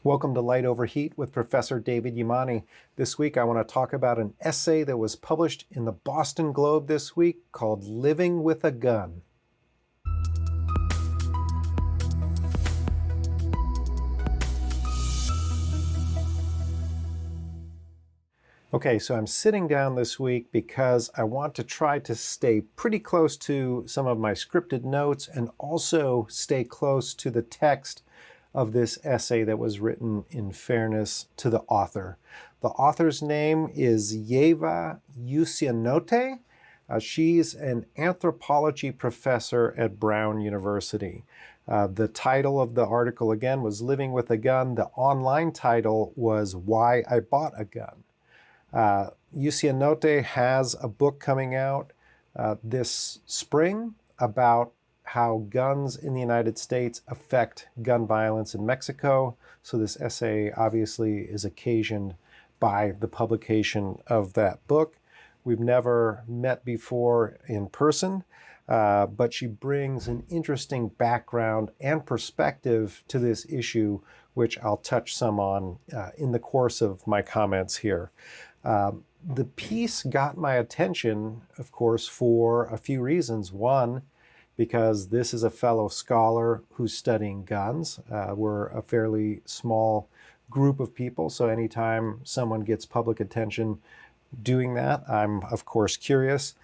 Welcome to Light Over Heat with Professor David Jusionyte. This week I want to talk about an essay that was published in the Boston Globe this week called Living with a Gun. Okay, so I'm sitting down this week because I want to try to stay pretty close to some of my scripted notes and also stay close to the text of this essay that was written in fairness to the author. The author's name is Ieva Jusionyte. She's an anthropology professor at Brown University. The title of the article, again, was Living with a Gun. The online title was Why I Bought a Gun. Jusionyte has a book coming out this spring about how guns in the United States affect gun violence in Mexico. So this essay obviously is occasioned by the publication of that book. We've never met before in person, but she brings an interesting background and perspective to this issue, which I'll touch some on in the course of my comments here. The piece got my attention, of course, for a few reasons. One, because this is a fellow scholar who's studying guns. We're a fairly small group of people, so anytime someone gets public attention doing that, I'm of course curious.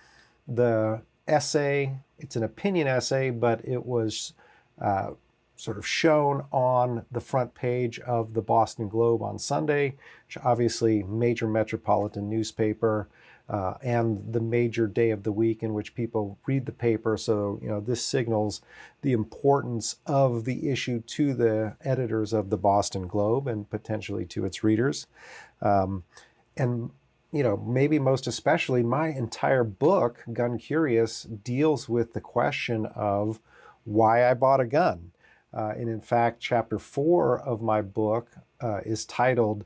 The essay, it's an opinion essay, but it was sort of shown on the front page of the Boston Globe on Sunday, which obviously major metropolitan newspaper, and the major day of the week in which people read the paper. So, this signals the importance of the issue to the editors of the Boston Globe and potentially to its readers. And maybe most especially, my entire book, Gun Curious, deals with the question of why I bought a gun. And in fact, chapter 4 of my book is titled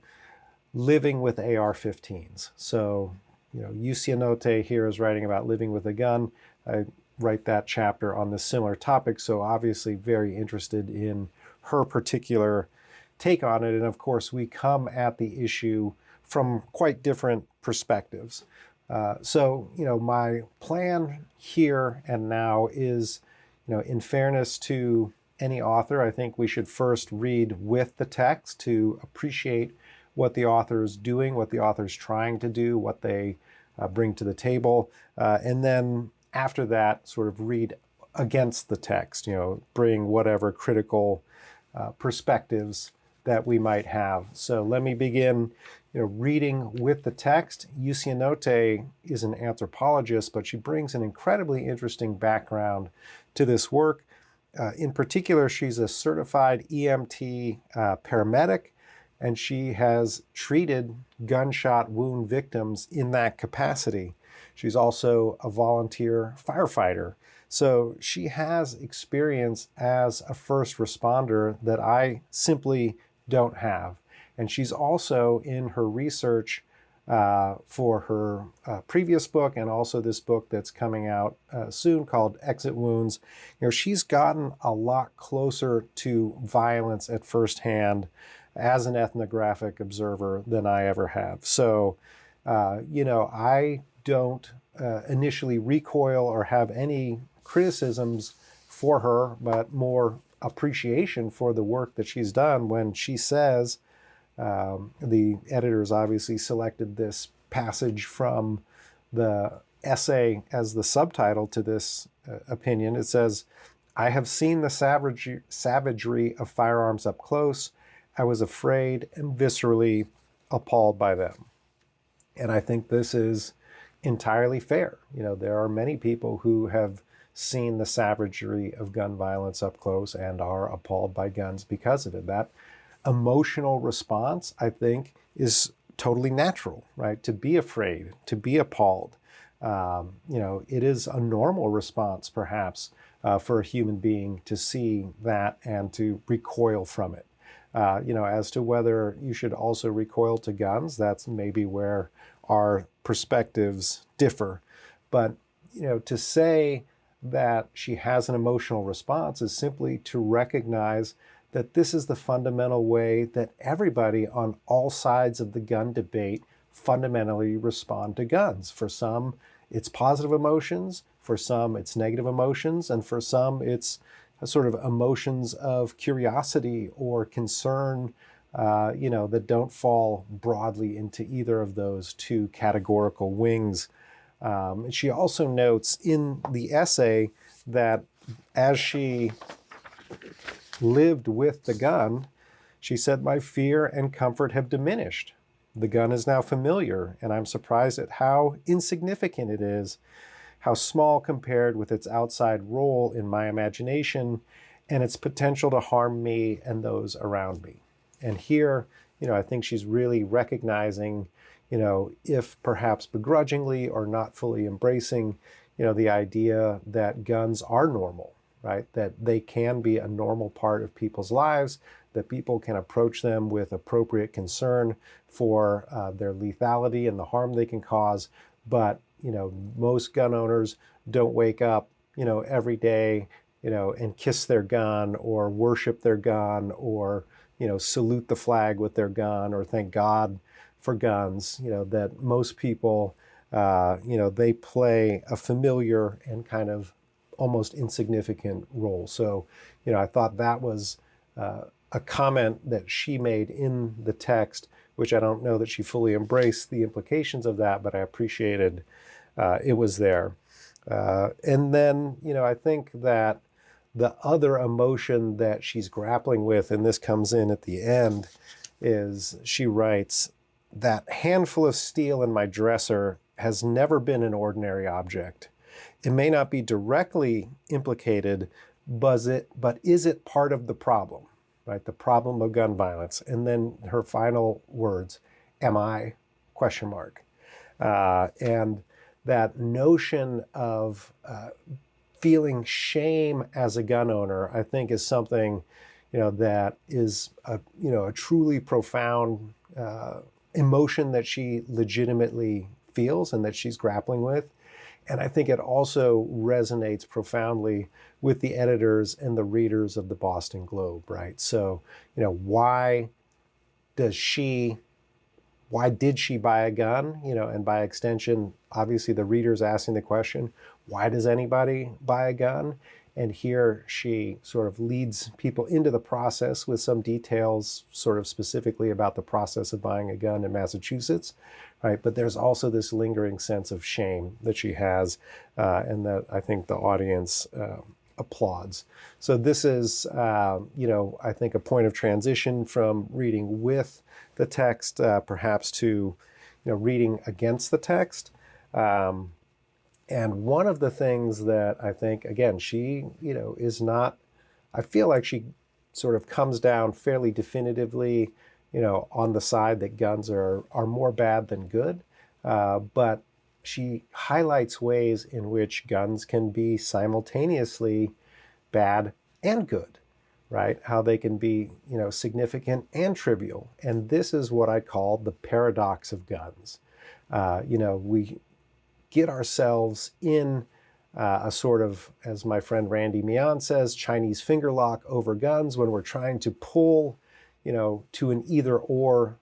Living with AR-15s. So, Jusionyte here is writing about living with a gun. I write that chapter on this similar topic, so obviously very interested in her particular take on it. And of course, we come at the issue from quite different perspectives. So, my plan here and now is, in fairness to any author, I think we should first read with the text to appreciate what the author is doing, what the author is trying to do, what they bring to the table. And then after that, sort of read against the text, bring whatever critical perspectives that we might have. So let me begin, reading with the text. Jusionyte is an anthropologist, but she brings an incredibly interesting background to this work. In particular, she's a certified EMT paramedic, and she has treated gunshot wound victims in that capacity. She's also a volunteer firefighter. So she has experience as a first responder that I simply don't have. And she's also, in her research for her previous book and also this book that's coming out soon called Exit Wounds, she's gotten a lot closer to violence at first hand as an ethnographic observer than I ever have. So, I don't initially recoil or have any criticisms for her, but more appreciation for the work that she's done when she says, the editors obviously selected this passage from the essay as the subtitle to this opinion. It says, "I have seen the savagery of firearms up close. I was afraid and viscerally appalled by them." And I think this is entirely fair. There are many people who have seen the savagery of gun violence up close and are appalled by guns because of it. That emotional response, I think, is totally natural, right? To be afraid, to be appalled. It is a normal response, perhaps, for a human being to see that and to recoil from it. As to whether you should also recoil to guns, that's maybe where our perspectives differ. But, to say that she has an emotional response is simply to recognize that this is the fundamental way that everybody on all sides of the gun debate fundamentally respond to guns. For some, it's positive emotions. For some, it's negative emotions. And for some, it's a sort of emotions of curiosity or concern, that don't fall broadly into either of those two categorical wings. And she also notes in the essay that as she lived with the gun, she said, "My fear and comfort have diminished. The gun is now familiar, and I'm surprised at how insignificant it is, how small compared with its outside role in my imagination and its potential to harm me and those around me." And here, I think she's really recognizing, if perhaps begrudgingly or not fully embracing, the idea that guns are normal, right? That they can be a normal part of people's lives, that people can approach them with appropriate concern for their lethality and the harm they can cause. But, most gun owners don't wake up, every day, and kiss their gun or worship their gun or, salute the flag with their gun or thank God for guns, that most people, they play a familiar and kind of almost insignificant role. So, I thought that was a comment that she made in the text, which I don't know that she fully embraced the implications of that, but I appreciated it was there. And then, I think that the other emotion that she's grappling with, and this comes in at the end, is she writes, "That handful of steel in my dresser has never been an ordinary object. It may not be directly implicated, but is it part of the problem?" Right? The problem of gun violence. And then her final words, "Am I?" question mark. And that notion of feeling shame as a gun owner, I think, is something, that is a truly profound emotion that she legitimately feels and that she's grappling with. And I think it also resonates profoundly with the editors and the readers of the Boston Globe, right? So, why did she buy a gun? And by extension, obviously the reader's asking the question, why does anybody buy a gun? And here she sort of leads people into the process with some details sort of specifically about the process of buying a gun in Massachusetts, right? But there's also this lingering sense of shame that she has, and that I think the audience applauds. So this is, I think, a point of transition from reading with the text, perhaps to, reading against the text. And one of the things that I think, again, she, is not, I feel like she sort of comes down fairly definitively, on the side that guns are more bad than good. But she highlights ways in which guns can be simultaneously bad and good, right? How they can be, significant and trivial. And this is what I call the paradox of guns. We get ourselves in a sort of, as my friend Randy Mian says, Chinese finger lock over guns when we're trying to pull, to an either or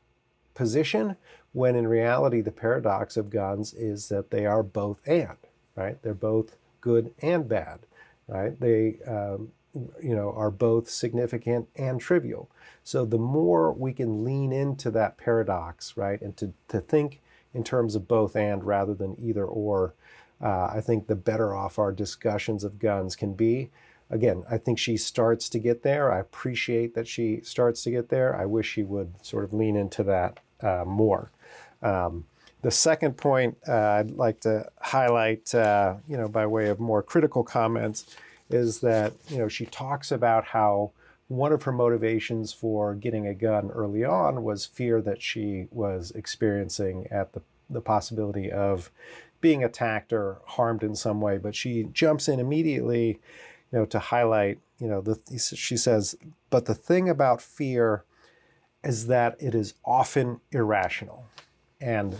position, when in reality the paradox of guns is that they are both and, right? They're both good and bad, right? They, are both significant and trivial. So the more we can lean into that paradox, right, and to think in terms of both and rather than either or, I think the better off our discussions of guns can be. Again, I think she starts to get there. I appreciate that she starts to get there. I wish she would sort of lean into that more. The second point I'd like to highlight, by way of more critical comments, is that, she talks about how one of her motivations for getting a gun early on was fear that she was experiencing at the possibility of being attacked or harmed in some way. But she jumps in immediately, to highlight, she says, "But the thing about fear is that it is often irrational." And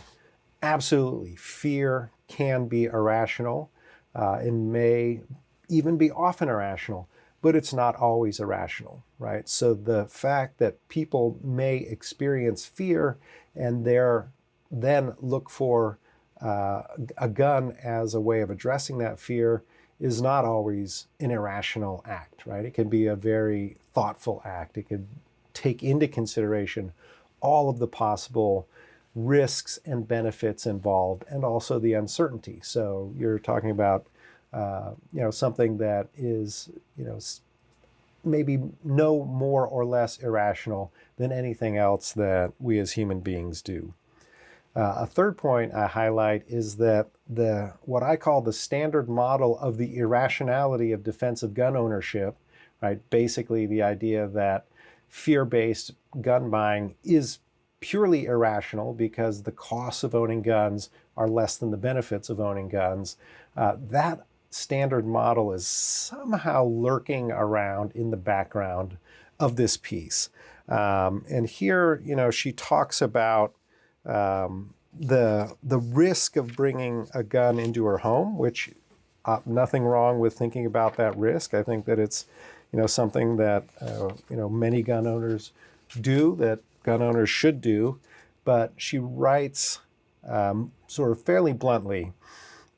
absolutely, fear can be irrational. It may even be often irrational, but it's not always irrational, right? So the fact that people may experience fear and then look for a gun as a way of addressing that fear is not always an irrational act, right? It can be a very thoughtful act. It could take into consideration all of the possible risks and benefits involved, and also the uncertainty. So you're talking about, something that is, maybe no more or less irrational than anything else that we as human beings do. A third point I highlight is that what I call the standard model of the irrationality of defensive gun ownership, right? Basically the idea that fear-based gun buying is purely irrational because the costs of owning guns are less than the benefits of owning guns. That standard model is somehow lurking around in the background of this piece. And here, she talks about the risk of bringing a gun into her home, which nothing wrong with thinking about that risk. I think that it's something that many gun owners do, that gun owners should do. But she writes sort of fairly bluntly,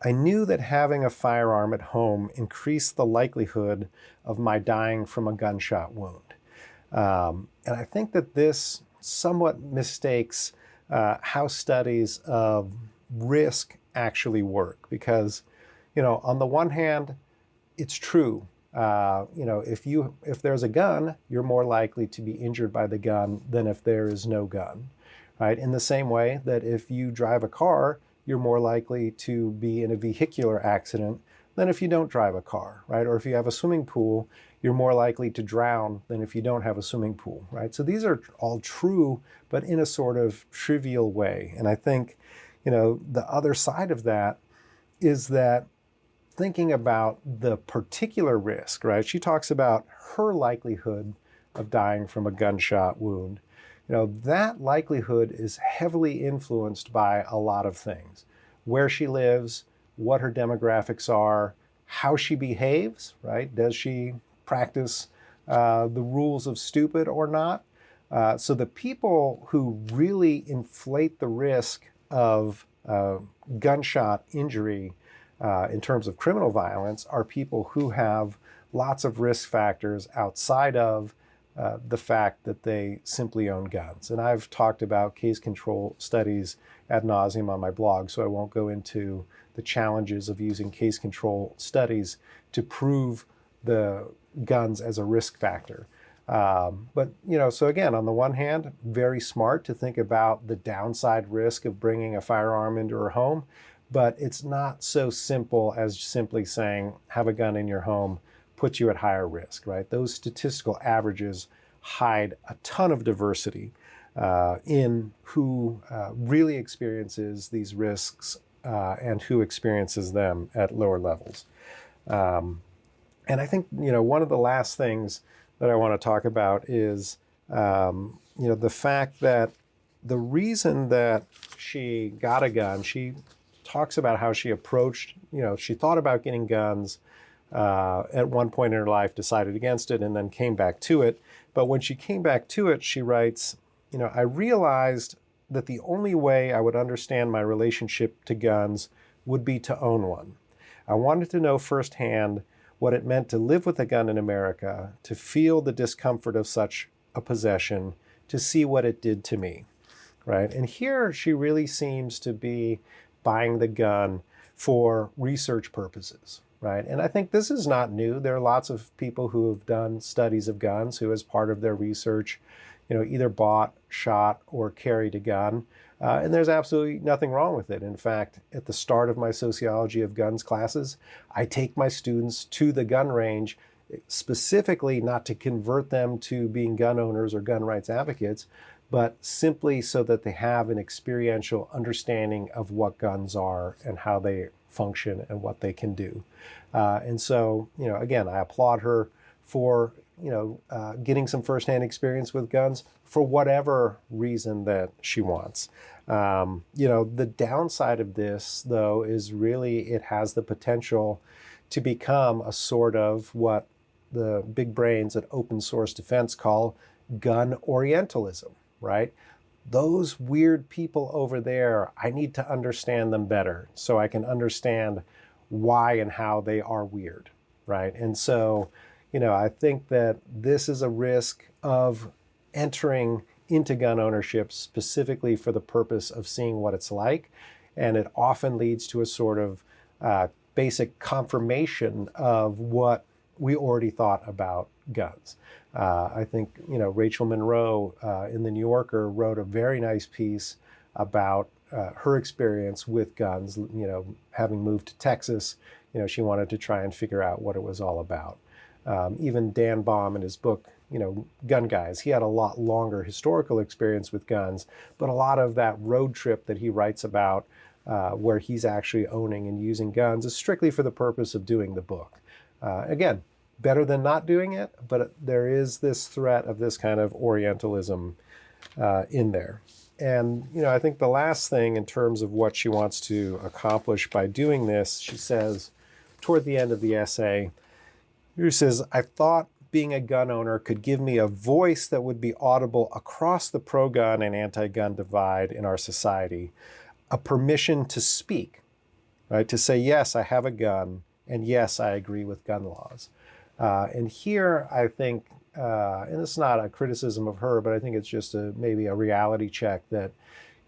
"I knew that having a firearm at home increased the likelihood of my dying from a gunshot wound." And I think that this somewhat mistakes how studies of risk actually work, because, on the one hand, it's true. If there's a gun, you're more likely to be injured by the gun than if there is no gun, right? In the same way that if you drive a car, you're more likely to be in a vehicular accident than if you don't drive a car, right? Or if you have a swimming pool, you're more likely to drown than if you don't have a swimming pool, right? So these are all true, but in a sort of trivial way. And I think, the other side of that is that thinking about the particular risk, right? She talks about her likelihood of dying from a gunshot wound. That likelihood is heavily influenced by a lot of things: where she lives, what her demographics are, how she behaves, right? Does she practice the rules of stupid or not? So the people who really inflate the risk of gunshot injury in terms of criminal violence are people who have lots of risk factors outside of the fact that they simply own guns. And I've talked about case control studies ad nauseum on my blog, so I won't go into the challenges of using case control studies to prove the guns as a risk factor. But, so again, on the one hand, very smart to think about the downside risk of bringing a firearm into her home, but it's not so simple as simply saying have a gun in your home puts you at higher risk, right? Those statistical averages hide a ton of diversity in who really experiences these risks and who experiences them at lower levels. And I think, one of the last things that I want to talk about is, the fact that the reason that she got a gun, she talks about how she approached, she thought about getting guns at one point in her life, decided against it, and then came back to it. But when she came back to it, she writes, I realized that the only way I would understand my relationship to guns would be to own one. I wanted to know firsthand what it meant to live with a gun in America, to feel the discomfort of such a possession, to see what it did to me, right? And here she really seems to be buying the gun for research purposes, right? And I think this is not new. There are lots of people who have done studies of guns who, as part of their research, either bought, shot, or carried a gun. And there's absolutely nothing wrong with it. In fact, at the start of my sociology of guns classes, I take my students to the gun range specifically not to convert them to being gun owners or gun rights advocates, but simply so that they have an experiential understanding of what guns are and how they function and what they can do. And so, again, I applaud her for getting some firsthand experience with guns for whatever reason that she wants. The downside of this, though, is really it has the potential to become a sort of what the big brains at open source defense call gun orientalism, right? Those weird people over there, I need to understand them better so I can understand why and how they are weird, right? And so, I think that this is a risk of entering into gun ownership specifically for the purpose of seeing what it's like. And it often leads to a sort of basic confirmation of what we already thought about guns. I think, Rachel Monroe in the New Yorker wrote a very nice piece about her experience with guns. Having moved to Texas, she wanted to try and figure out what it was all about. Even Dan Baum in his book, Gun Guys, he had a lot longer historical experience with guns, but a lot of that road trip that he writes about where he's actually owning and using guns is strictly for the purpose of doing the book. Again, better than not doing it, but there is this threat of this kind of Orientalism in there. And, I think the last thing in terms of what she wants to accomplish by doing this, she says toward the end of the essay, she says, I thought being a gun owner could give me a voice that would be audible across the pro-gun and anti-gun divide in our society, a permission to speak, right? To say, yes, I have a gun, and yes, I agree with gun laws. And here, I think, and it's not a criticism of her, but I think it's just maybe a reality check that,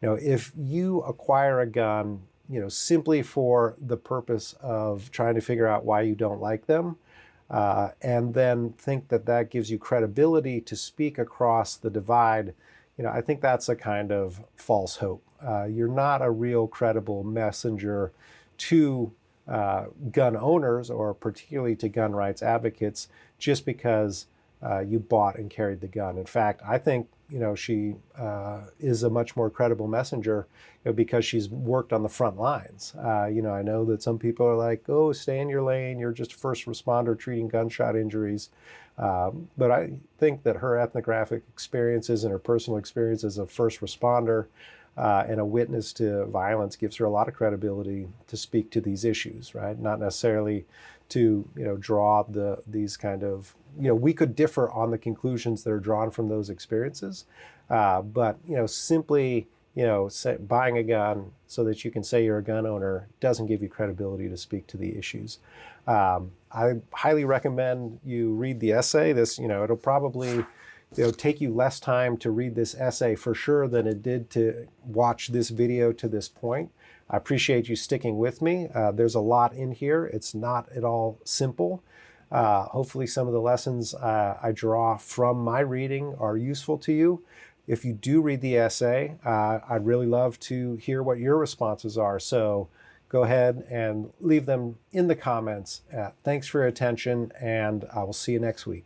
if you acquire a gun, simply for the purpose of trying to figure out why you don't like them, and then think that that gives you credibility to speak across the divide, I think that's a kind of false hope. You're not a real credible messenger to gun owners, or particularly to gun rights advocates, just because you bought and carried the gun. In fact, I think she is a much more credible messenger because she's worked on the front lines. I know that some people are like, oh, stay in your lane, you're just a first responder treating gunshot injuries. But I think that her ethnographic experiences and her personal experience as a first responder and a witness to violence gives her a lot of credibility to speak to these issues, right? Not necessarily to draw these kind of, we could differ on the conclusions that are drawn from those experiences, but simply buying a gun so that you can say you're a gun owner doesn't give you credibility to speak to the issues. I highly recommend you read the essay. This, it'll probably take you less time to read this essay for sure than it did to watch this video to this point. I appreciate you sticking with me. There's a lot in here. It's not at all simple. Hopefully some of the lessons I draw from my reading are useful to you. If you do read the essay, I'd really love to hear what your responses are. So go ahead and leave them in the comments. Thanks for your attention, and I will see you next week.